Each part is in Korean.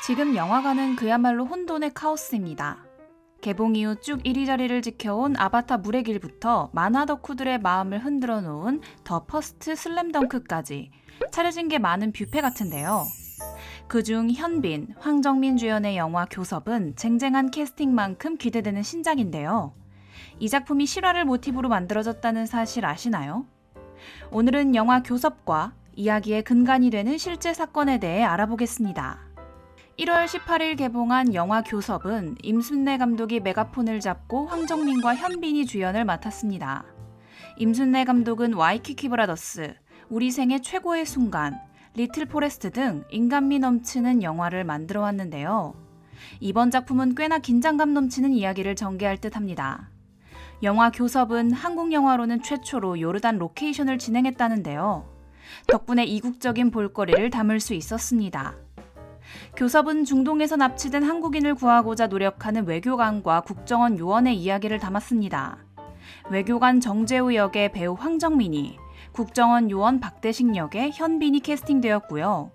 지금 영화관은 그야말로 혼돈의 카오스입니다. 개봉 이후 쭉 1위 자리를 지켜온 아바타 물의 길부터 만화 덕후들의 마음을 흔들어 놓은 더 퍼스트 슬램덩크까지 차려진 게 많은 뷔페 같은데요. 그중 현빈, 황정민 주연의 영화 교섭은 쟁쟁한 캐스팅만큼 기대되는 신작인데요. 이 작품이 실화를 모티브로 만들어졌다는 사실 아시나요? 오늘은 영화 교섭과 이야기의 근간이 되는 실제 사건에 대해 알아보겠습니다. 1월 18일 개봉한 영화 교섭은 임순례 감독이 메가폰을 잡고 황정민과 현빈이 주연을 맡았습니다. 임순례 감독은 와이키키 브라더스, 우리 생애 최고의 순간, 리틀 포레스트 등 인간미 넘치는 영화를 만들어 왔는데요. 이번 작품은 꽤나 긴장감 넘치는 이야기를 전개할 듯합니다. 영화 교섭은 한국 영화로는 최초로 요르단 로케이션을 진행했다는데요. 덕분에 이국적인 볼거리를 담을 수 있었습니다. 교섭은 중동에서 납치된 한국인을 구하고자 노력하는 외교관과 국정원 요원의 이야기를 담았습니다. 외교관 정재우 역의 배우 황정민이, 국정원 요원 박대식 역의 현빈이 캐스팅되었고요.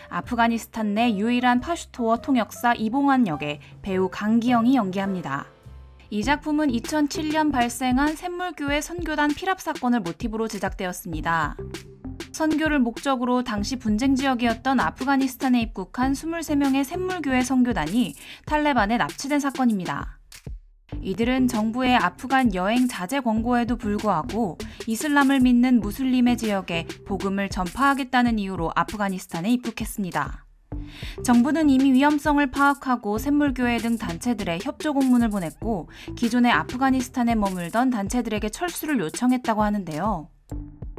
아프가니스탄 내 유일한 파슈토어 통역사 이봉환 역의 배우 강기영이 연기합니다. 이 작품은 2007년 발생한 샘물교회 선교단 피랍 사건을 모티브로 제작되었습니다. 선교를 목적으로 당시 분쟁 지역이었던 아프가니스탄에 입국한 23명의 샘물교회 선교단이 탈레반에 납치된 사건입니다. 이들은 정부의 아프간 여행 자제 권고에도 불구하고 이슬람을 믿는 무슬림의 지역에 복음을 전파하겠다는 이유로 아프가니스탄에 입국했습니다. 정부는 이미 위험성을 파악하고 샘물교회 등 단체들에 협조 공문을 보냈고 기존에 아프가니스탄에 머물던 단체들에게 철수를 요청했다고 하는데요.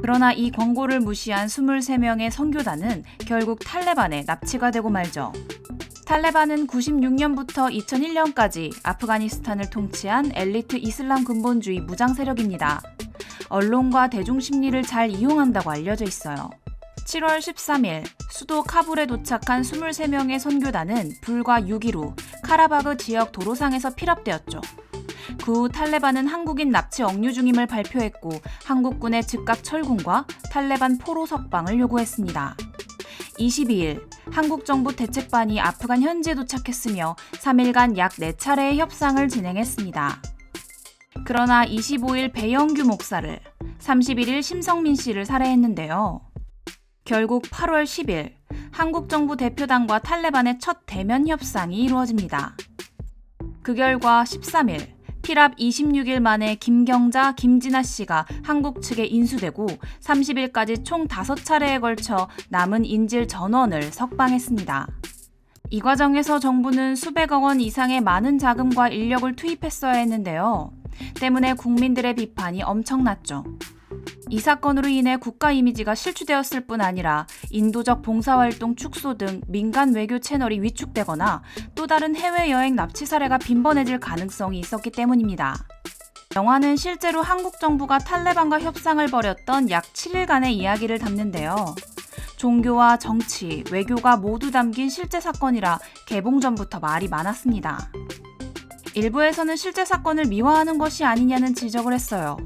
그러나 이 권고를 무시한 23명의 선교단은 결국 탈레반에 납치가 되고 말죠. 탈레반은 96년부터 2001년까지 아프가니스탄을 통치한 엘리트 이슬람 근본주의 무장 세력입니다. 언론과 대중심리를 잘 이용한다고 알려져 있어요. 7월 13일 수도 카불에 도착한 23명의 선교단은 불과 6일 후 카라바그 지역 도로상에서 피랍되었죠. 그 후 탈레반은 한국인 납치 억류 중임을 발표했고 한국군의 즉각 철군과 탈레반 포로 석방을 요구했습니다. 22일 한국 정부 대책반이 아프간 현지에 도착했으며 3일간 약 4차례의 협상을 진행했습니다. 그러나 25일 배영규 목사를, 31일 심성민 씨를 살해했는데요. 결국 8월 10일 한국 정부 대표단과 탈레반의 첫 대면 협상이 이루어집니다. 그 결과 13일 피랍 26일 만에 김경자, 김진아 씨가 한국 측에 인수되고 30일까지 총 5차례에 걸쳐 남은 인질 전원을 석방했습니다. 이 과정에서 정부는 수백억 원 이상의 많은 자금과 인력을 투입했어야 했는데요. 때문에 국민들의 비판이 엄청났죠. 이 사건으로 인해 국가 이미지가 실추되었을 뿐 아니라 인도적 봉사활동 축소 등 민간 외교 채널이 위축되거나 또 다른 해외여행 납치 사례가 빈번해질 가능성이 있었기 때문입니다. 영화는 실제로 한국 정부가 탈레반과 협상을 벌였던 약 7일간의 이야기를 담는데요. 종교와 정치, 외교가 모두 담긴 실제 사건이라 개봉 전부터 말이 많았습니다. 일부에서는 실제 사건을 미화하는 것이 아니냐는 지적을 했어요.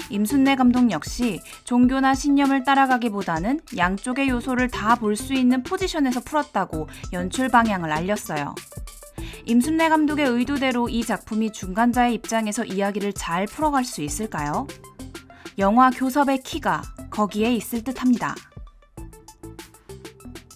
임순례 감독 역시 종교나 신념을 따라가기보다는 양쪽의 요소를 다 볼 수 있는 포지션에서 풀었다고 연출 방향을 알렸어요. 임순례 감독의 의도대로 이 작품이 중간자의 입장에서 이야기를 잘 풀어갈 수 있을까요? 영화 교섭의 키가 거기에 있을 듯합니다.